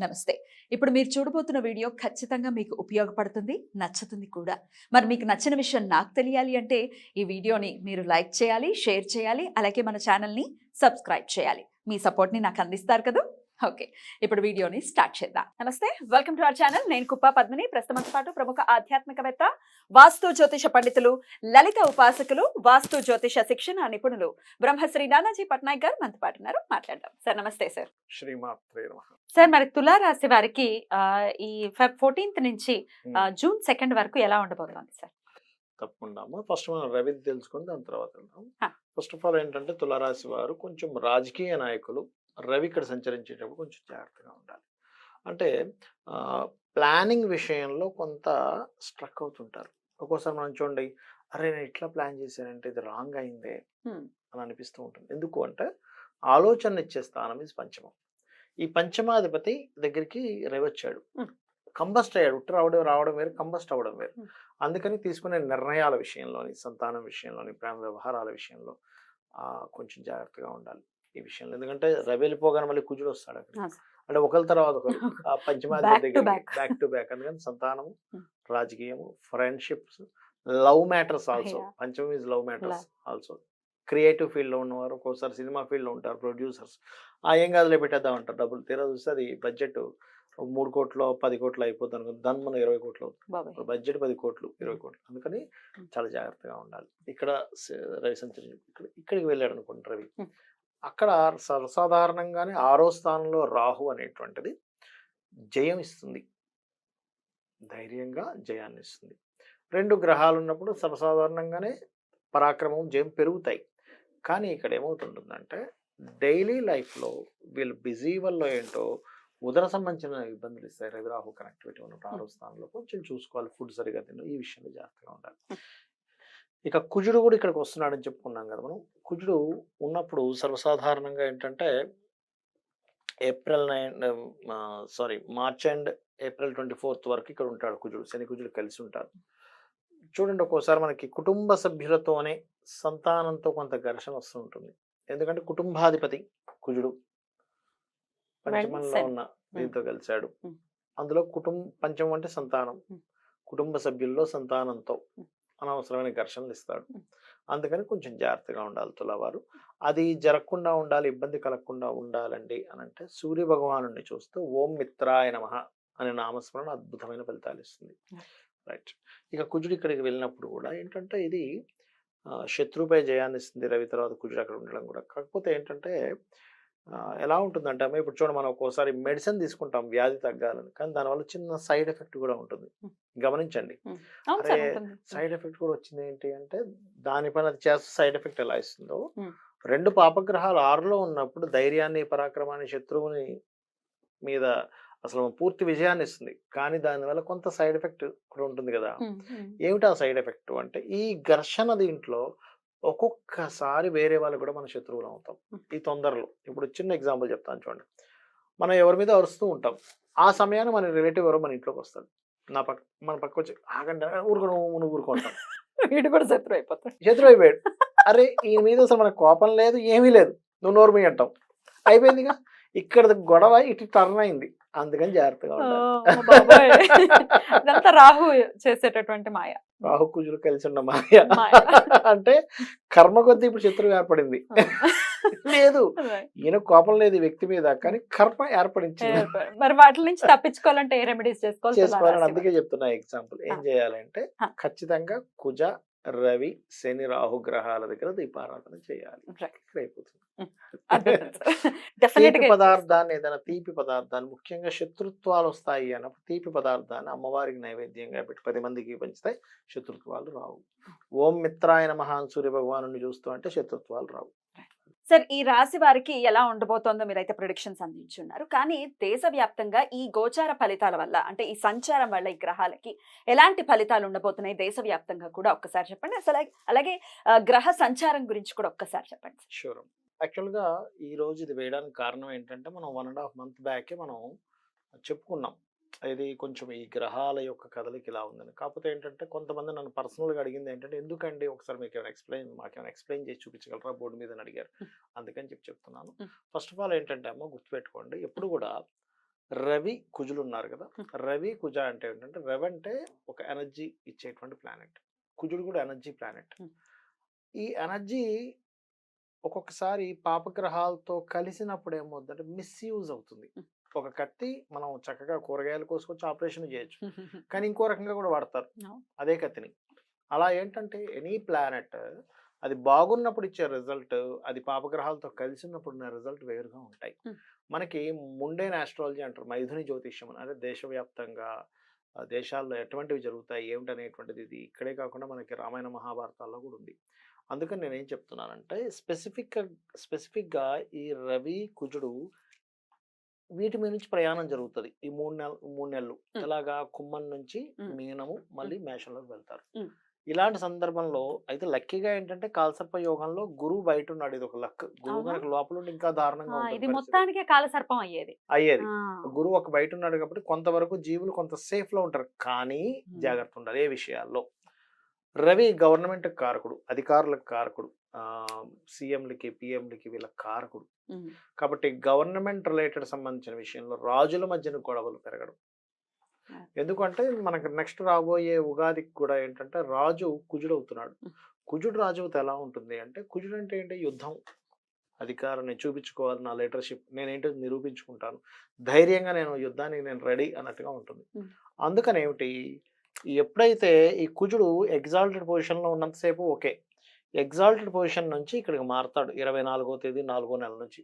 నమస్తే. ఇప్పుడు మీరు చూడబోతున్న వీడియో ఖచ్చితంగా మీకు ఉపయోగపడుతుంది, నచ్చుతుంది కూడా. మరి మీకు నచ్చిన విషయం నాకు తెలియాలి అంటే ఈ వీడియోని మీరు లైక్ చేయాలి, షేర్ చేయాలి, అలాగే మన ఛానల్‌ని సబ్స్క్రైబ్ చేయాలి. మీ సపోర్ట్‌ని నాకు అందిస్తారు కదూ! ఓకే. ఇప్పుడు వీడియోని స్టార్ట్ చేద్దాం. నమస్తే. Welcome to our channel. నేను కుప్ప పద్మిని. ప్రస్తుతంతో పాటు ప్రముఖ ఆధ్యాత్మికవేత్త, వాస్తు జ్యోతిష పండితులు, లలిత ఉపాసకులు, వాస్తు జ్యోతిష శిక్షణ నిపుణులు బ్రహ్మశ్రీ నానాజీ పట్నాయక్ గారు మనతో పాటు ఉన్నారు. మాట్లాడదాం. సార్ నమస్తే సార్. శ్రీమాత్రే నమః. సార్ మరి తులారాశి వారికి ఈ ఫెబ్ 14th నుంచి జూన్ 2 వరకు ఎలా ఉండబోతోంది సార్? తప్పకుండా అమ్మా. ఫస్ట్ మనం రవిది తెలుసుకొని దాని తర్వాత వెళ్దాం. హా. ఫస్ట్ ఆఫ్ ఆల్ ఏంటంటే తులారాశి వారు కొంచెం రాజకీయ నాయకులు రవి ఇక్కడ సంచరించేటప్పుడు కొంచెం జాగ్రత్తగా ఉండాలి. అంటే ప్లానింగ్ విషయంలో కొంత స్ట్రక్ అవుతుంటారు. ఒక్కోసారి మనం చూడండి, అరే నేను ఇట్లా ప్లాన్ చేశానంటే ఇది రాంగ్ అయిందే అని అనిపిస్తూ ఉంటుంది. ఎందుకు అంటే ఆలోచన ఇచ్చే స్థానం ఇది పంచమం. ఈ పంచమాధిపతి దగ్గరికి రవి వచ్చాడు, కంబస్ట్ అయ్యాడు. ఉట్టు రావడం వేరు, కంబస్ట్ అవ్వడం వేరు. అందుకని తీసుకునే నిర్ణయాల విషయంలోని, సంతానం విషయంలోని, ప్రేమ వ్యవహారాల విషయంలో కొంచెం జాగ్రత్తగా ఉండాలి ఈ విషయంలో. ఎందుకంటే రవి వెళ్ళిపోగానే మళ్ళీ కుజుడు వస్తాడు అక్కడ. అంటే ఒకరి తర్వాత ఒకరు ఆ పంచమాధిపతి దగ్గర బ్యాక్ టు బ్యాక్. అందుకని సంతానము, రాజకీయము, ఫ్రెండ్షిప్స్, లవ్ మ్యాటర్స్ ఆల్సో. పంచమం is love matters also. Creative ఫీల్డ్లో ఉన్నవారు, ఒక్కోసారి సినిమా ఫీల్డ్లో ఉంటారు, ప్రొడ్యూసర్స్. ఏం కాదులే పెట్టేద్దాం అంటారు. డబ్బులు తీరా చూస్తే అది బడ్జెట్ 3 కోట్లు 10 కోట్లు అయిపోతుంది అనుకో, దాని మన 20 కోట్లు అవుతుంది. బడ్జెట్ 10 కోట్లు 20 కోట్లు. అందుకని చాలా జాగ్రత్తగా ఉండాలి. ఇక్కడ రవి సంచరి ఇక్కడికి వెళ్ళాడు అనుకోండి రవి, అక్కడ సర్వసాధారణంగానే 6వ స్థానంలో రాహు అనేటువంటిది జయం ఇస్తుంది, ధైర్యంగా జయాన్ని ఇస్తుంది. 2 గ్రహాలు ఉన్నప్పుడు సర్వసాధారణంగానే పరాక్రమం, జయం పెరుగుతాయి. కానీ ఇక్కడ ఏమవుతుంటుందంటే డైలీ లైఫ్లో వీళ్ళు బిజీ వల్ల ఏంటో ఉదర సంబంధించిన ఇబ్బందులు ఇస్తాయి. రవి రాహు కనెక్టివిటీ ఉన్నప్పుడు 6వ స్థానంలో కొంచెం చూసుకోవాలి. ఫుడ్ సరిగా తినడం, ఈ విషయంలో జాగ్రత్తగా ఉండాలి. ఇక కుజుడు కూడా ఇక్కడికి వస్తున్నాడని చెప్పుకున్నాం కదా మనం. కుజుడు ఉన్నప్పుడు సర్వసాధారణంగా ఏంటంటే మార్చ్ అండ్ ఏప్రిల్ 24th వరకు ఇక్కడ ఉంటాడు కుజుడు. శని కుజుడు కలిసి ఉంటారు. చూడండి, ఒక్కోసారి మనకి కుటుంబ సభ్యులతోనే సంతానంతో కొంత ఘర్షణ వస్తూ ఉంటుంది. ఎందుకంటే కుటుంబాధిపతి కుజుడు పంచమంలో ఉన్న దీంతో కలిశాడు. అందులో పంచమం అంటే సంతానం, కుటుంబ సభ్యుల్లో సంతానంతో అనవసరమైన ఘర్షణలు ఇస్తాడు. అందుకని కొంచెం జాగ్రత్తగా ఉండాలి తులవారు. అది జరగకుండా ఉండాలి, ఇబ్బంది కలగకుండా ఉండాలండి అని అంటే సూర్య భగవాను చూస్తూ ఓం మిత్రాయ నమః అనే నామస్మరణ అద్భుతమైన ఫలితాలు ఇస్తుంది. రైట్. ఇక కుజుడు ఇక్కడికి వెళ్ళినప్పుడు కూడా ఏంటంటే ఇది శత్రువుపై జయాన్ని ఇస్తుంది. రవి తర్వాత కుజుడు అక్కడ ఉండడం కూడా. కాకపోతే ఏంటంటే ఎలా ఉంటుందంటే అమ్మ, ఇప్పుడు చూడండి, మనం ఒక్కోసారి మెడిసిన్ తీసుకుంటాం వ్యాధి తగ్గాలని, కానీ దానివల్ల చిన్న సైడ్ ఎఫెక్ట్ కూడా ఉంటుంది. గమనించండి. అరే సైడ్ ఎఫెక్ట్ కూడా వచ్చింది ఏంటి అంటే దానిపైన అది చేస్తే సైడ్ ఎఫెక్ట్ ఎలా ఇస్తుందో, 2 పాపగ్రహాలు 6లో ఉన్నప్పుడు ధైర్యాన్ని, పరాక్రమాన్ని, శత్రువుని మీద అసలు పూర్తి విజయాన్ని ఇస్తుంది. కానీ దానివల్ల కొంత సైడ్ ఎఫెక్ట్ కూడా ఉంటుంది కదా. ఏమిటి ఆ సైడ్ ఎఫెక్ట్ అంటే ఈ ఘర్షణ దీంట్లో ఒక్కొక్కసారి వేరే వాళ్ళు కూడా మన శత్రువులు అవుతాం ఈ తొందరలో. ఇప్పుడు చిన్న ఎగ్జాంపుల్ చెప్తాను చూడండి. మనం ఎవరి మీద అరుస్తూ ఉంటాం, ఆ సమయాన్ని మన రిలేటివ్ ఎవరో మన ఇంట్లోకి వస్తాడు. మన పక్క వచ్చి ఆగండి నువ్వు ఊరుకుంటాం, వీడు కూడా శత్రు అయిపోతాడు. శత్రు అయిపోయాడు. అరే ఈయన మీద అసలు మనకు కోపం లేదు, ఏమీ లేదు, నువ్వు నోరు మీ అంటాం, అయిపోయిందిగా. ఇక్కడ గొడవ ఇటు టర్న్ అయింది. అందుకని జాగ్రత్తగా ఉండాలి. రాహు చేసేటటువంటి మాయ, రాహు కుజులు కలిసి ఉన్న మాయ. అంటే కర్మ కొద్దీ ఇప్పుడు శత్రువు ఏర్పడింది. లేదు, ఈయన కోపం లేదు ఈ వ్యక్తి మీద, కానీ కర్మ ఏర్పడించింది. మరి వాటి నుంచి తప్పించుకోవాలంటే ఏ రెమెడీస్ చేసుకోవాలని అందుకే చెప్తున్నా ఎగ్జాంపుల్. ఏం చేయాలంటే ఖచ్చితంగా కుజ, రవి, శని, రాహు గ్రహాల దగ్గర దీపారాధన చేయాలి. అయిపోతుంది. తీపి పదార్థాన్ని, ఏదైనా తీపి పదార్థాన్ని, ముఖ్యంగా శత్రుత్వాలు వస్తాయి అన్నప్పుడు తీపి పదార్థాన్ని అమ్మవారికి నైవేద్యంగా పెట్టి 10 మందికి పంచుతాయి, శత్రుత్వాలు రావు. ఓం మిత్రాయ నమః సూర్య భగవాను చూస్తూ అంటే శత్రుత్వాలు రావు. సార్, ఈ రాశి వారికి ఎలా ఉండబోతోందో మీరైతే ప్రిడిక్షన్స్ అందించున్నారు. కానీ దేశవ్యాప్తంగా ఈ గోచార ఫలితాల వల్ల, అంటే ఈ సంచారం వల్ల ఈ గ్రహాలకి ఎలాంటి ఫలితాలు ఉండబోతున్నాయి దేశవ్యాప్తంగా కూడా ఒక్కసారి చెప్పండి. అసలు అలాగే గ్రహ సంచారం గురించి కూడా ఒక్కసారి చెప్పండి. షూర్. యాక్చువల్గా ఈ రోజు ఇది వేయడానికి కారణం ఏంటంటే మనం 1.5 month బ్యాకే మనం చెప్పుకున్నాం ఇది కొంచెం ఈ గ్రహాల యొక్క కదలిక ఇలా ఉందని. కాకపోతే ఏంటంటే కొంతమంది నన్ను పర్సనల్గా అడిగింది ఏంటంటే, ఎందుకండి ఒకసారి మాకేమైనా ఎక్స్ప్లెయిన్ చేసి చూపించగలరా బోర్డు మీద అడిగారు. అందుకని చెప్తున్నాను. ఫస్ట్ ఆఫ్ ఆల్ ఏంటంటే అమ్మ, గుర్తుపెట్టుకోండి, ఎప్పుడు కూడా రవి కుజులు ఉన్నారు కదా, రవి కుజ అంటే ఏంటంటే రవి అంటే ఒక ఎనర్జీ ఇచ్చేటువంటి ప్లానెట్, కుజుడు కూడా ఎనర్జీ ప్లానెట్. ఈ ఎనర్జీ ఒక్కొక్కసారి పాపగ్రహాలతో కలిసినప్పుడు ఏమవుతుందంటే మిస్యూజ్ అవుతుంది. ఒక కత్తి మనం చక్కగా కూరగాయలు కోసుకొచ్చి ఆపరేషన్ చేయొచ్చు, కానీ ఇంకో రకంగా కూడా వాడతారు అదే కత్తిని. అలా ఏంటంటే ఎనీ ప్లానెట్ అది బాగున్నప్పుడు ఇచ్చే రిజల్ట్, అది పాపగ్రహాలతో కలిసి ఉన్నప్పుడు ఉన్న రిజల్ట్ వేరుగా ఉంటాయి. మనకి ముండేన్ ఆస్ట్రాలజీ అంటారు, మైథుని జ్యోతిష్యం అని. అంటే దేశవ్యాప్తంగా దేశాల్లో ఎటువంటివి జరుగుతాయి ఏమిటి అనేటువంటిది ఇది ఇక్కడే కాకుండా మనకి రామాయణ మహాభారతాల్లో కూడా ఉంది. అందుకని నేనేం చెప్తున్నానంటే స్పెసిఫిక్గా ఈ రవి కుజుడు వీటి మీద నుంచి ప్రయాణం జరుగుతుంది ఈ 3 నెలలు. ఎలాగా కుంభం నుంచి మీనము మళ్ళీ మేషంలోకి వెళ్తారు. ఇలాంటి సందర్భంలో అయితే లక్కీగా ఏంటంటే కాలసర్ప యోగంలో గురువు బయట ఉన్నాడు, ఇది ఒక లక్. గురువు కనుక లోపల ఉండి ఇంకా దారుణంగా ఇది ఉంటుంది మొత్తానికే కాలసర్పం అయ్యేది. గురువు ఒక బయట ఉన్నాడు కాబట్టి కొంతవరకు జీవులు కొంత సేఫ్ లో ఉంటారు, కానీ జాగ్రత్త ఉండాలి ఏ విషయాల్లో. రవి గవర్నమెంట్ కారకుడు, అధికారులకు కారకుడు, సీఎంలకి పిఎంలకి వీళ్ళ కారకుడు. కాబట్టి గవర్నమెంట్ రిలేటెడ్ సంబంధించిన విషయంలో రాజుల మధ్యన గొడవలు పెరగడం. ఎందుకంటే మనకు నెక్స్ట్ రాబోయే ఉగాదికి కూడా ఏంటంటే రాజు కుజుడు అవుతున్నాడు. కుజుడు రాజు ఎలా ఉంటుంది అంటే, కుజుడు అంటే ఏంటి, యుద్ధం, అధికారాన్ని చూపించుకోవాలి, నా లీడర్షిప్ నేనేంటో నిరూపించుకుంటాను, ధైర్యంగా నేను యుద్ధానికి నేను రెడీ అన్నట్టుగా ఉంటుంది. అందుకని ఏమిటి, ఎప్పుడైతే ఈ కుజుడు ఎగ్జాల్టెడ్ పొజిషన్లో ఉన్నంతసేపు ఓకే, ఎగ్జాల్టెడ్ పొజిషన్ నుంచి ఇక్కడికి మారుతాడు 24వ తేదీ 4వ నెల నుంచి,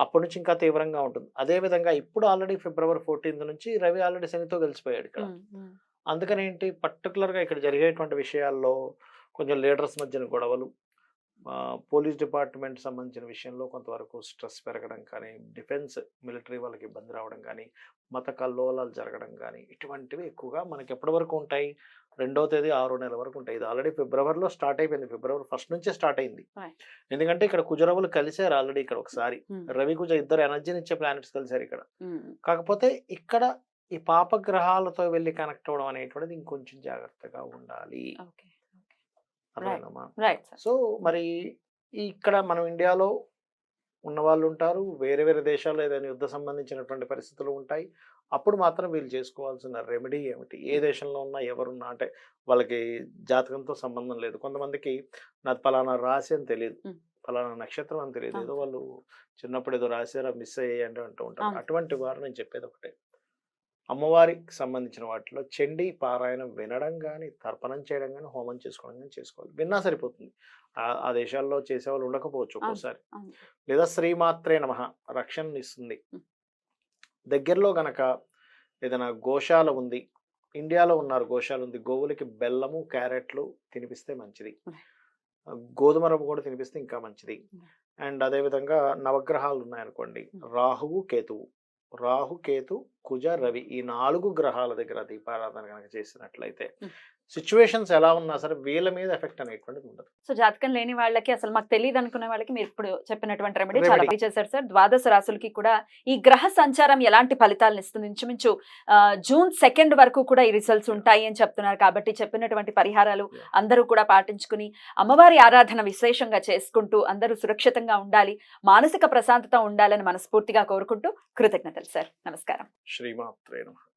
అప్పటి నుంచి ఇంకా తీవ్రంగా ఉంటుంది. అదేవిధంగా ఇప్పుడు ఆల్రెడీ ఫిబ్రవరి 14th నుంచి రవి ఆల్రెడీ శనితో కలిసిపోయాడు ఇక్కడ. అందుకని ఏంటి, పర్టికులర్గా ఇక్కడ జరిగేటువంటి విషయాల్లో కొంచెం లీడర్స్ మధ్యన గొడవలు, పోలీస్ డిపార్ట్మెంట్ సంబంధించిన విషయంలో కొంతవరకు స్ట్రెస్ పెరగడం కానీ, డిఫెన్స్ మిలిటరీ వాళ్ళకి ఇబ్బంది రావడం కానీ, మత కల్లోలాలు జరగడం కానీ, ఇటువంటివి ఎక్కువగా మనకి ఎప్పటి వరకు ఉంటాయి, 2వ తేదీ 6వ నెల వరకు ఉంటాయి. ఇది ఆల్రెడీ ఫిబ్రవరిలో స్టార్ట్ అయిపోయింది, ఫిబ్రవరి 1st నుంచే స్టార్ట్ అయింది. ఎందుకంటే ఇక్కడ కుజరవులు కలిసారు ఆల్రెడీ, ఇక్కడ ఒకసారి రవి కుజ ఇద్దరు ఎనర్జీని ఇచ్చే ప్లానెట్స్ కలిసారు ఇక్కడ. కాకపోతే ఇక్కడ ఈ పాపగ్రహాలతో వెళ్ళి కనెక్ట్ అవ్వడం అనేటువంటిది ఇంకొంచెం జాగ్రత్తగా ఉండాలి. సో మరి ఇక్కడ మనం ఇండియాలో ఉన్న వాళ్ళు ఉంటారు, వేరే వేరే దేశాల్లో ఏదైనా యుద్ధ సంబంధించినటువంటి పరిస్థితులు ఉంటాయి. అప్పుడు మాత్రం వీళ్ళు చేసుకోవాల్సిన రెమెడీ ఏమిటి, ఏ దేశంలో ఉన్నా ఎవరున్నా, అంటే వాళ్ళకి జాతకంతో సంబంధం లేదు, కొంతమందికి నాది ఫలానా రాశి అని తెలియదు, ఫలానా నక్షత్రం అని తెలియదు, ఏదో వాళ్ళు చిన్నప్పుడు ఏదో రాశారా మిస్ అయ్యాయంటే అంటూ ఉంటారు. అటువంటి వారు నేను చెప్పేది ఒకటే, అమ్మవారికి సంబంధించిన వాటిలో చండీ పారాయణం వినడం కానీ, తర్పణం చేయడం కానీ, హోమం చేసుకోవడం కానీ చేసుకోవాలి. విన్నా సరిపోతుంది. ఆ దేశాల్లో చేసేవాళ్ళు ఉండకపోవచ్చు ఒక్కోసారి. లేదా శ్రీమాత్రే నమః రక్షణ ఇస్తుంది. దగ్గరలో గనక ఏదైనా గోశాల ఉంది, ఇండియాలో ఉన్నారు గోశాల ఉంది, గోవులకి బెల్లము క్యారెట్లు తినిపిస్తే మంచిది, గోధుమ రవ్వ కూడా తినిపిస్తే ఇంకా మంచిది. అండ్ అదేవిధంగా నవగ్రహాలు ఉన్నాయనుకోండి, రాహు కేతు కుజ రవి, ఈ 4 గ్రహాల దగ్గర దీపారాధన కనుక చేసినట్లయితే సిచ్యువేషన్స్ ఎలా ఉన్నా సరే వీళ్ళ మీద ఎఫెక్ట్ అనేటువంటిది ఉండదు. సో జాతకం లేని వాళ్ళకి, అసలు మాకు తెలియదు అనుకునే వాళ్ళకి మీరు ఇప్పుడు చెప్పినటువంటి రెమెడీ చాలా బాగా చేశారు సార్. ద్వాదశ రాశులకి కూడా ఈ గ్రహ సంచారం ఎలాంటి ఫలితాలను ఇస్తుంది, ఇంచుమించు జూన్ 2 వరకు కూడా ఈ రిజల్ట్స్ ఉంటాయి అని చెప్తున్నారు. కాబట్టి చెప్పినటువంటి పరిహారాలు అందరూ కూడా పాటించుకుని అమ్మవారి ఆరాధన విశేషంగా చేసుకుంటూ అందరూ సురక్షితంగా ఉండాలి, మానసిక ప్రశాంతత ఉండాలని మనస్ఫూర్తిగా కోరుకుంటూ కృతజ్ఞతలు సార్. నమస్కారం. శ్రీమాత్రే నమః.